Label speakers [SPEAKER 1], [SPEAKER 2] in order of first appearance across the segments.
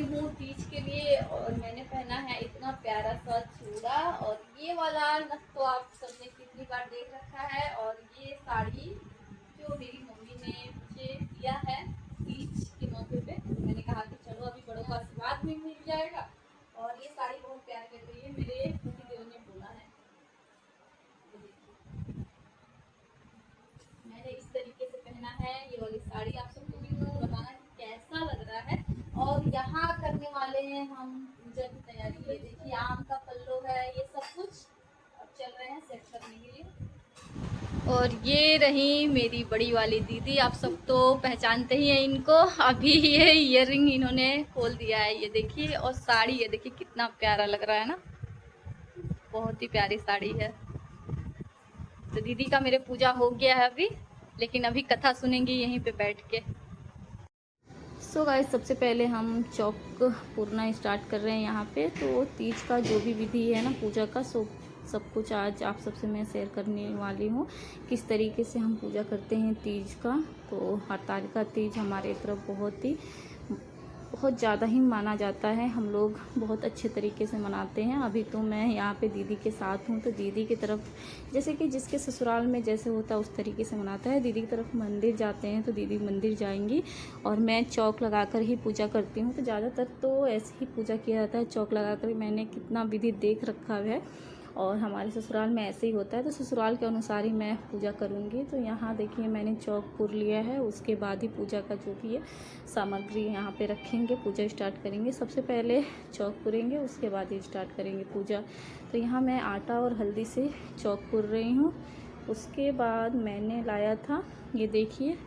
[SPEAKER 1] हुई हूँ तीज के लिए और मैंने पहना है इतना प्यारा सा चूड़ा और ये वाला नथ तो आप सबने कितनी बार देख रखा है। और ये साड़ी जो मेरी मम्मी ने मुझे दिया है तीज के मौके पे, मैंने कहा कि चलो अभी बड़ों का आशीर्वाद भी मिल जाएगा। और ये साड़ी बहुत प्यार कर रही है, मेरे पतिदेव ने बोला है। मैंने इस तरीके से पहना है ये वाली साड़ी, आप सबको भी बताना कि कैसा लग रहा है। और यहाँ करने वाले हैं हम पूजा की तैयारी। ये देखिए आम का पल्लो है, ये सब कुछ अब चल रहे हैं सेट करने के लिए। और ये रही मेरी बड़ी वाली दीदी, आप सब तो पहचानते ही हैं इनको। अभी ये इयररिंग इन्होंने खोल दिया है, ये देखिए। और साड़ी ये देखिए कितना प्यारा लग रहा है ना, बहुत ही प्यारी साड़ी है। तो दीदी का मेरे पूजा हो गया है अभी, लेकिन अभी कथा सुनेंगे यहीं पे बैठ के। सो गाइस, सबसे पहले हम चौक पूरना स्टार्ट कर रहे हैं यहाँ पे। तो तीज का जो भी विधि है ना पूजा का, सब कुछ आज आप सबसे मैं शेयर करने वाली हूँ, किस तरीके से हम पूजा करते हैं तीज का। तो हरतालिका तीज हमारे तरफ बहुत ज़्यादा ही माना जाता है, हम लोग बहुत अच्छे तरीके से मनाते हैं। अभी तो मैं यहाँ पे दीदी के साथ हूँ, तो दीदी की तरफ जैसे कि जिसके ससुराल में जैसे होता है उस तरीके से मनाता है। दीदी की तरफ मंदिर जाते हैं तो दीदी मंदिर जाएंगी और मैं चौक लगाकर ही पूजा करती हूँ। तो ज़्यादातर तो ऐसे ही पूजा किया जाता है, चौक लगाकर। मैंने कितना विधि देख रखा है और हमारे ससुराल में ऐसे ही होता है, तो ससुराल के अनुसार ही मैं पूजा करूँगी। तो यहाँ देखिए मैंने चौक पुर लिया है, उसके बाद ही पूजा का जो भी है सामग्री यहाँ पे रखेंगे, पूजा स्टार्ट करेंगे। सबसे पहले चौक पुरेंगे, उसके बाद ही स्टार्ट करेंगे पूजा। तो यहाँ मैं आटा और हल्दी से चौक पुर रही हूँ। उसके बाद मैंने लाया था, ये देखिए,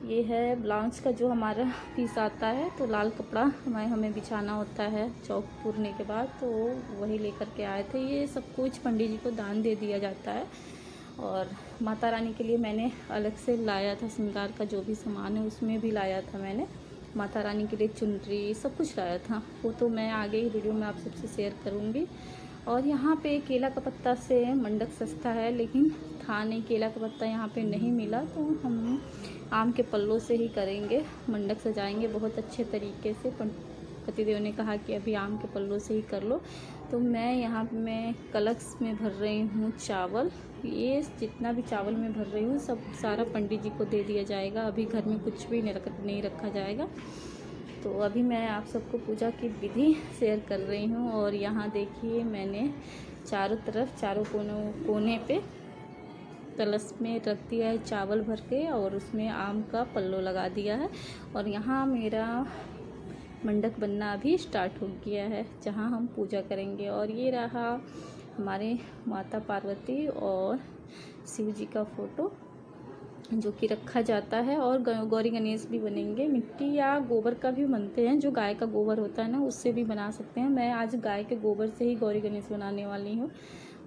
[SPEAKER 1] ये है ब्लाउज का जो हमारा पीस आता है। तो लाल कपड़ा हमें बिछाना होता है चौक पुरने के बाद, तो वही लेकर के आए थे। ये सब कुछ पंडित जी को दान दे दिया जाता है। और माता रानी के लिए मैंने अलग से लाया था, श्रृंगार का जो भी सामान है उसमें भी लाया था मैंने। माता रानी के लिए चुनरी सब कुछ लाया था, वो तो मैं आगे ही वीडियो में आप सबसे शेयर करूँगी। और यहाँ पे केला का पत्ता से मंडक सस्ता है, लेकिन था नहीं केला का पत्ता यहाँ पे नहीं मिला, तो हम आम के पल्लों से ही करेंगे, मंडक सजाएंगे बहुत अच्छे तरीके से। पतिदेव ने कहा कि अभी आम के पल्लों से ही कर लो। तो मैं यहाँ पे मैं कलश में भर रही हूँ चावल। ये जितना भी चावल मैं भर रही हूँ सब सारा पंडित जी को दे दिया जाएगा, अभी घर में कुछ भी नहीं रखा जाएगा। तो अभी मैं आप सबको पूजा की विधि शेयर कर रही हूँ। और यहाँ देखिए मैंने चारों कोने पे कलश में रख दिया है चावल भर के, और उसमें आम का पल्लो लगा दिया है। और यहाँ मेरा मंडक बनना अभी स्टार्ट हो गया है, जहाँ हम पूजा करेंगे। और ये रहा हमारे माता पार्वती और शिव जी का फ़ोटो जो कि रखा जाता है। और गौरी गणेश भी बनेंगे, मिट्टी या गोबर का भी बनते हैं, जो गाय का गोबर होता है ना उससे भी बना सकते हैं। मैं आज गाय के गोबर से ही गौरी गणेश बनाने वाली हूँ।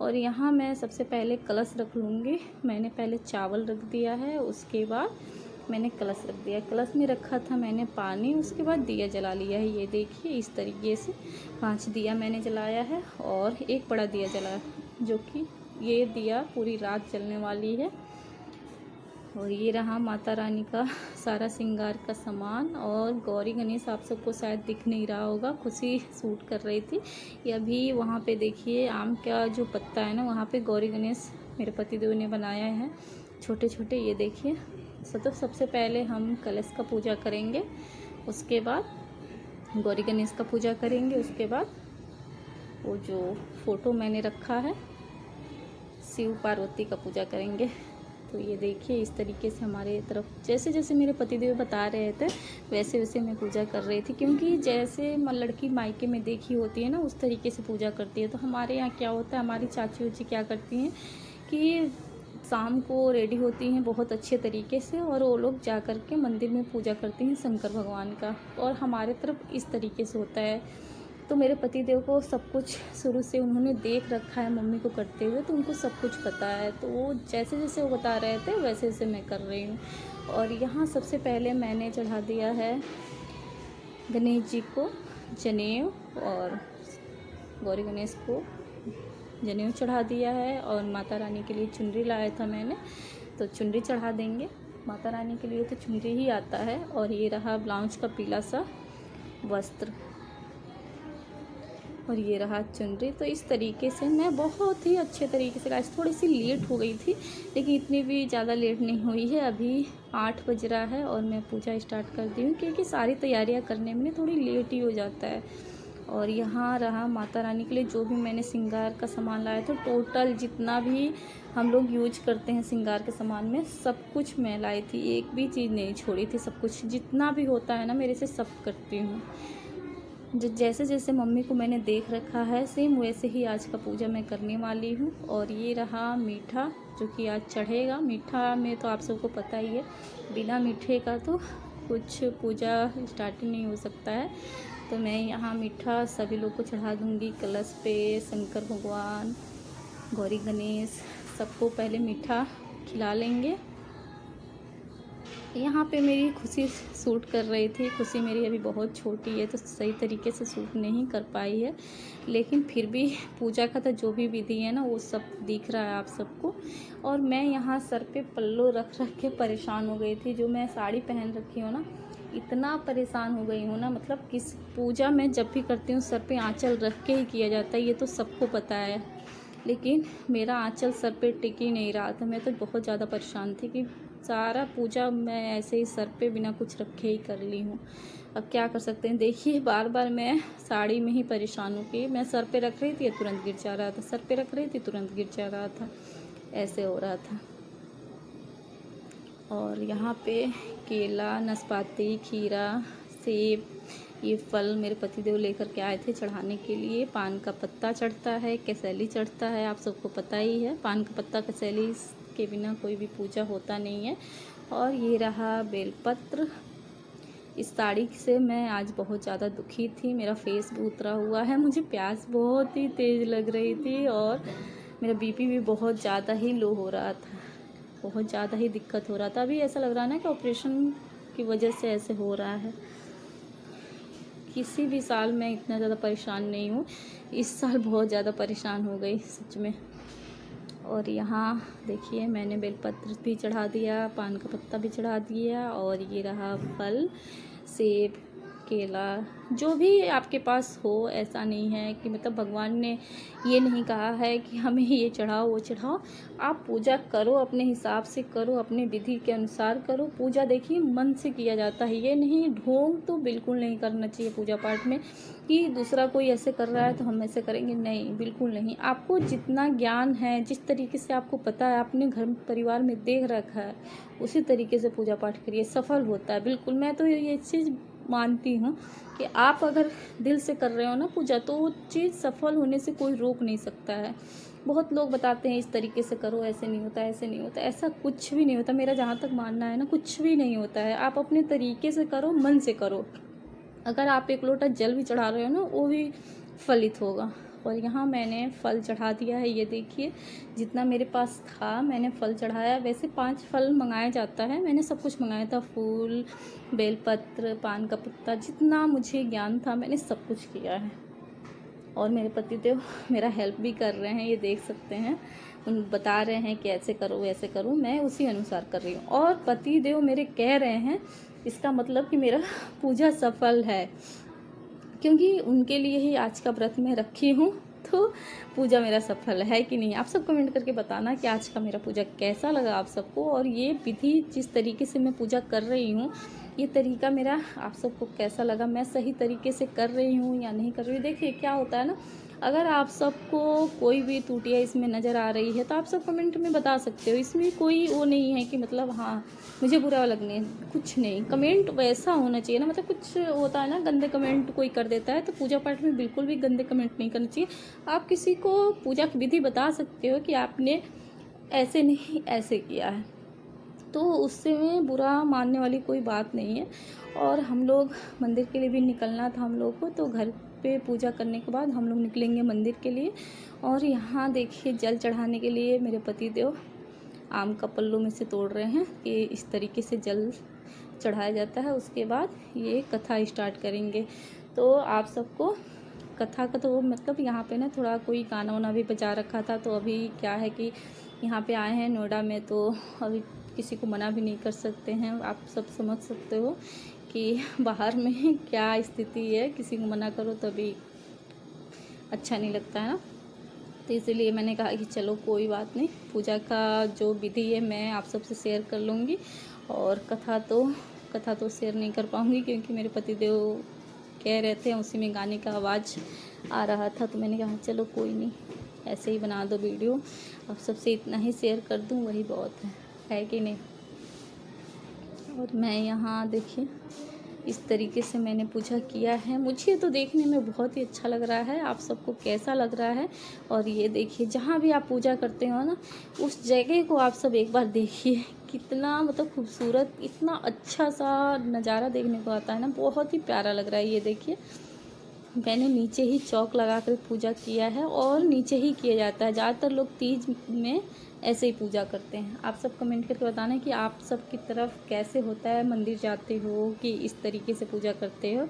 [SPEAKER 1] और यहाँ मैं सबसे पहले कलश रख लूँगी। मैंने पहले चावल रख दिया है, उसके बाद मैंने कलश रख दिया। कलश में रखा था मैंने पानी, उसके बाद दिया जला लिया है। ये देखिए इस तरीके से 5 दिया मैंने जलाया है और एक बड़ा दिया जलाया, जो कि ये दिया पूरी रात जलने वाली है। और ये रहा माता रानी का सारा श्रृंगार का सामान। और गौरी गणेश आप सबको शायद दिख नहीं रहा होगा, खुशी शूट कर रही थी। ये अभी वहाँ पे देखिए आम का जो पत्ता है ना, वहाँ पे गौरी गणेश मेरे पतिदेव ने बनाया है छोटे छोटे, ये देखिए। तो सबसे पहले हम कलश का पूजा करेंगे, उसके बाद गौरी गणेश का पूजा करेंगे, उसके बाद वो जो फ़ोटो मैंने रखा है शिव पार्वती का पूजा करेंगे। तो ये देखिए इस तरीके से हमारे तरफ जैसे जैसे मेरे पतिदेव बता रहे थे वैसे वैसे मैं पूजा कर रही थी, क्योंकि जैसे लड़की मायके में देखी होती है ना उस तरीके से पूजा करती है। तो हमारे यहाँ क्या होता है, हमारी चाची उची क्या करती हैं कि शाम को रेडी होती हैं बहुत अच्छे तरीके से, और वो लोग जा कर के मंदिर में पूजा करती हैं शंकर भगवान का। और हमारे तरफ इस तरीके से होता है। तो मेरे पतिदेव को सब कुछ शुरू से उन्होंने देख रखा है मम्मी को करते हुए, तो उनको सब कुछ पता है। तो वो जैसे जैसे वो बता रहे थे वैसे वैसे मैं कर रही हूँ। और यहाँ सबसे पहले मैंने चढ़ा दिया है गणेश जी को जनेऊ, और गौरी गणेश को जनेऊ चढ़ा दिया है। और माता रानी के लिए चुनरी लाया था मैंने, तो चुनरी चढ़ा देंगे। माता रानी के लिए तो चुनरी ही आता है। और ये रहा ब्लाउज का पीला सा वस्त्र,
[SPEAKER 2] और ये रहा चुनरी। तो इस तरीके से मैं बहुत ही अच्छे तरीके से गाइस, थोड़ी सी लेट हो गई थी लेकिन इतनी भी ज़्यादा लेट नहीं हुई है। अभी 8 बज रहा है और मैं पूजा स्टार्ट कर दी हूँ, क्योंकि सारी तैयारियाँ करने में थोड़ी लेट ही हो जाता है। और यहाँ रहा माता रानी के लिए जो भी मैंने श्रृंगार का सामान लाया था, टोटल जितना भी हम लोग यूज करते हैं श्रृंगार के सामान में, सब कुछ मैं लाई थी, एक भी चीज़ नहीं छोड़ी थी। सब कुछ जितना भी होता है ना मेरे से सब करती हूँ। जैसे जैसे मम्मी को मैंने देख रखा है सेम वैसे ही आज का पूजा मैं करने वाली हूँ। और ये रहा मीठा जो कि आज चढ़ेगा। मीठा में तो आप सबको पता ही है, बिना मीठे का तो कुछ पूजा स्टार्ट ही नहीं हो सकता है। तो मैं यहाँ मीठा सभी लोग को चढ़ा दूँगी कलश पे। शंकर भगवान, गौरी गणेश, सबको पहले मीठा खिला लेंगे। यहाँ पे मेरी खुशी शूट कर रही थी। खुशी मेरी अभी बहुत छोटी है तो सही तरीके से शूट नहीं कर पाई है, लेकिन फिर भी पूजा का तो जो भी विधि है ना वो सब दिख रहा है आप सबको। और मैं यहाँ सर पे पल्लो रख रख के परेशान हो गई थी। जो मैं साड़ी पहन रखी हूँ ना, इतना परेशान हो गई हूँ ना, मतलब किस पूजा में जब भी करती हूँ सर पे आँचल रख के ही किया जाता है, ये तो सबको पता है। लेकिन मेरा आँचल सर पे टिक ही नहीं रहा था। मैं तो बहुत ज़्यादा परेशान थी कि सारा पूजा मैं ऐसे ही सर पे बिना कुछ रखे ही कर ली हूँ। अब क्या कर सकते हैं। देखिए बार बार मैं साड़ी में ही परेशान हूँ कि मैं सर पे रख रही थी तुरंत गिर जा रहा था, सर पे रख रही थी तुरंत गिर जा रहा था, ऐसे हो रहा था। और यहाँ पे केला, नाशपाती, खीरा, सेब, ये फल मेरे पतिदेव लेकर के आए थे चढ़ाने के लिए। पान का पत्ता चढ़ता है, कैसेली चढ़ता है, आप सबको पता ही है। पान का पत्ता कैसेली के बिना कोई भी पूजा होता नहीं है। और ये रहा बेलपत्र। इस साड़ी से मैं आज बहुत ज़्यादा दुखी थी, मेरा फेस भी उतरा हुआ है, मुझे प्यास बहुत ही तेज़ लग रही थी और मेरा बीपी भी बहुत ज़्यादा ही लो हो रहा था, बहुत ज़्यादा ही दिक्कत हो रहा था। अभी ऐसा लग रहा है ना कि ऑपरेशन की वजह से ऐसे हो रहा है। किसी भी साल मैं इतना ज़्यादा परेशान नहीं हूँ, इस साल बहुत ज़्यादा परेशान हो गई सच में। और यहाँ देखिए मैंने बेलपत्र भी चढ़ा दिया, पान का पत्ता भी चढ़ा दिया। और ये रहा फल, सेब, केला, जो भी आपके पास हो। ऐसा नहीं है कि मतलब भगवान ने ये नहीं कहा है कि हमें ये चढ़ाओ वो चढ़ाओ। आप पूजा करो, अपने हिसाब से करो, अपने विधि के अनुसार करो। पूजा देखिए मन से किया जाता है, ये नहीं ढोंग तो बिल्कुल नहीं करना चाहिए पूजा पाठ में कि दूसरा कोई ऐसे कर रहा है तो हम ऐसे करेंगे, नहीं बिल्कुल नहीं। आपको जितना ज्ञान है, जिस तरीके से आपको पता है, अपने घर परिवार में देख रखा है, उसी तरीके से पूजा पाठ करिए, सफल होता है बिल्कुल। मैं तो ये चीज़ मानती हूँ कि आप अगर दिल से कर रहे हो ना पूजा, तो वो चीज़ सफल होने से कोई रोक नहीं सकता है। बहुत लोग बताते हैं इस तरीके से करो, ऐसे नहीं होता, ऐसे नहीं होता, ऐसा कुछ भी नहीं होता। मेरा जहाँ तक मानना है ना, कुछ भी नहीं होता है। आप अपने तरीके से करो, मन से करो। अगर आप एक लोटा जल भी चढ़ा रहे हो ना, वो भी फलित होगा। और यहाँ मैंने फल चढ़ा दिया है, ये देखिए जितना मेरे पास था मैंने फल चढ़ाया। वैसे 5 फल मंगाया जाता है, मैंने सब कुछ मंगाया था, फूल, बेलपत्र, पान का पत्ता, जितना मुझे ज्ञान था मैंने सब कुछ किया है। और मेरे पतिदेव मेरा हेल्प भी कर रहे हैं, ये देख सकते हैं। उन बता रहे हैं कि ऐसे करो वैसे करो, मैं उसी अनुसार कर रही हूँ। और पतिदेव मेरे कह रहे हैं, इसका मतलब कि मेरा पूजा सफल है, क्योंकि उनके लिए ही आज का व्रत मैं रखी हूँ। तो पूजा मेरा सफल है कि नहीं, आप सब कमेंट करके बताना कि आज का मेरा पूजा कैसा लगा आप सबको। और ये विधि जिस तरीके से मैं पूजा कर रही हूँ, ये तरीका मेरा आप सबको कैसा लगा, मैं सही तरीके से कर रही हूँ या नहीं कर रही हूँ। देखिए क्या होता है ना, अगर आप सबको कोई भी त्रुटियाँ इसमें नज़र आ रही है तो आप सब कमेंट में बता सकते हो। इसमें कोई वो नहीं है कि मतलब हाँ मुझे बुरा लगने, कुछ नहीं। कमेंट वैसा होना चाहिए ना, मतलब कुछ होता है ना गंदे कमेंट कोई कर देता है, तो पूजा पाठ में बिल्कुल भी गंदे कमेंट नहीं करना चाहिए। आप किसी को पूजा की विधि बता सकते हो कि आपने ऐसे नहीं ऐसे किया है, तो उससे में बुरा मानने वाली कोई बात नहीं है। और हम लोग मंदिर के लिए भी निकलना था हम लोग को, तो घर पे पूजा करने के बाद हम लोग निकलेंगे मंदिर के लिए। और यहाँ देखिए जल चढ़ाने के लिए मेरे पतिदेव आम का पल्लू में से तोड़ रहे हैं कि इस तरीके से जल चढ़ाया जाता है। उसके बाद ये कथा स्टार्ट करेंगे। तो आप सबको कथा का तो मतलब यहाँ पे ना थोड़ा कोई गाना वाना भी बजा रखा था, तो अभी क्या है कि यहाँ पे आए हैं नोएडा में, तो अभी किसी को मना भी नहीं कर सकते हैं। आप सब समझ सकते हो कि बाहर में क्या स्थिति है, किसी को मना करो तभी अच्छा नहीं लगता है ना। तो इसीलिए मैंने कहा कि चलो कोई बात नहीं, पूजा का जो विधि है मैं आप सबसे शेयर कर लूँगी। और कथा तो शेयर नहीं कर पाऊँगी क्योंकि मेरे पतिदेव कह रहे थे, उसी में गाने का आवाज़ आ रहा था। तो मैंने कहा चलो कोई नहीं, ऐसे ही बना दो वीडियो, अब सबसे इतना ही शेयर कर दूँ वही बहुत है कि नहीं। और मैं यहाँ देखिए इस तरीके से मैंने पूजा किया है। मुझे तो देखने में बहुत ही अच्छा लग रहा है, आप सबको कैसा लग रहा है। और ये देखिए जहाँ भी आप पूजा करते हो ना, उस जगह को आप सब एक बार देखिए, कितना मतलब खूबसूरत, इतना अच्छा सा नज़ारा देखने को आता है ना, बहुत ही प्यारा लग रहा है। ये देखिए मैंने नीचे ही चौक लगा कर पूजा किया है और नीचे ही किया जाता है। ज़्यादातर लोग तीज में ऐसे ही पूजा करते हैं। आप सब कमेंट करके बताना कि आप सब की तरफ कैसे होता है, मंदिर जाते हो कि इस तरीके से पूजा करते हो।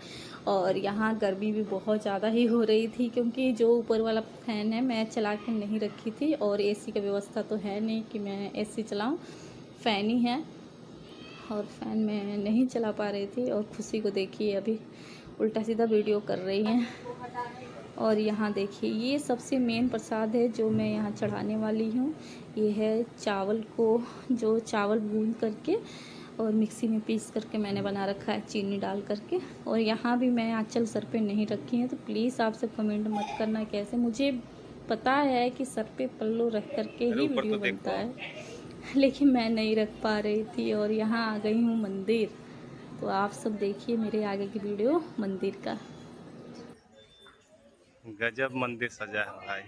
[SPEAKER 2] और यहाँ गर्मी भी बहुत ज़्यादा ही हो रही थी क्योंकि जो ऊपर वाला फ़ैन है मैं चला के नहीं रखी थी, और एसी का व्यवस्था तो है नहीं कि मैं एसी चलाऊँ, फ़ैन ही है और फ़ैन में नहीं चला पा रही थी। और खुशी को देखिए अभी उल्टा सीधा वीडियो कर रही हैं। और यहाँ देखिए ये सबसे मेन प्रसाद है जो मैं यहाँ चढ़ाने वाली हूँ। ये है चावल को, जो चावल भून करके और मिक्सी में पीस करके मैंने बना रखा है चीनी डाल करके। और यहाँ भी मैं आँचल सर पे नहीं रखी है, तो प्लीज़ आप सब कमेंट मत करना कैसे। मुझे पता है कि सर पे पल्लू रख करके ही वीडियो बनता है, लेकिन मैं नहीं रख पा रही थी। और यहाँ आ गई हूँ मंदिर, तो आप सब देखिए मेरे आगे की वीडियो मंदिर का।
[SPEAKER 3] गजब मंदिर सजा है भाई।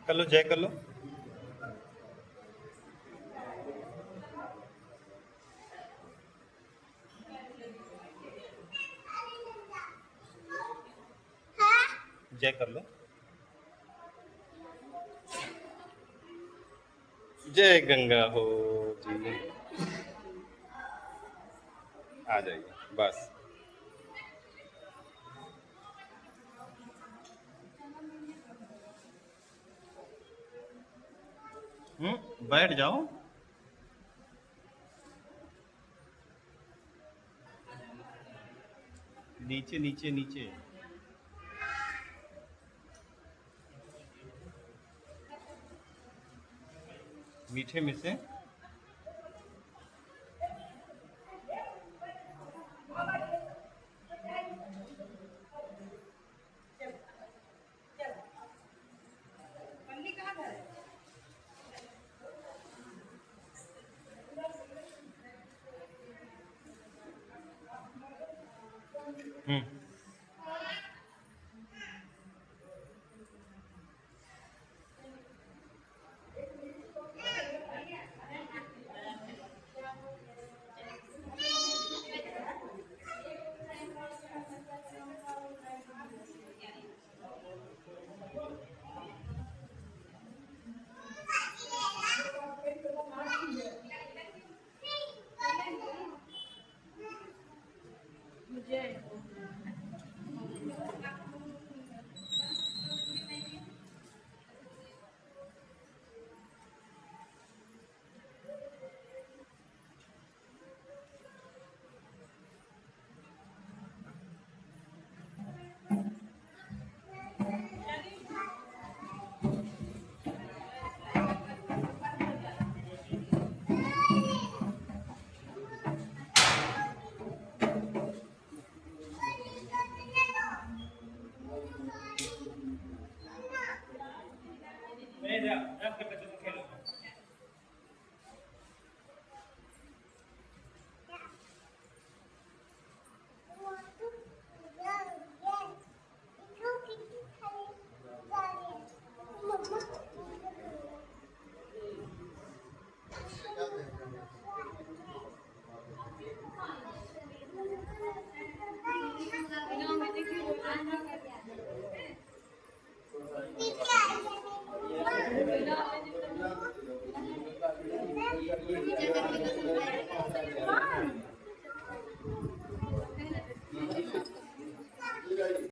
[SPEAKER 3] कर लो, जय कर लो। जय कर लो। जय गंगा हो जी। आ जाइए बस। बैठ जाओ। नीचे नीचे नीचे। मीठे में से हम्म।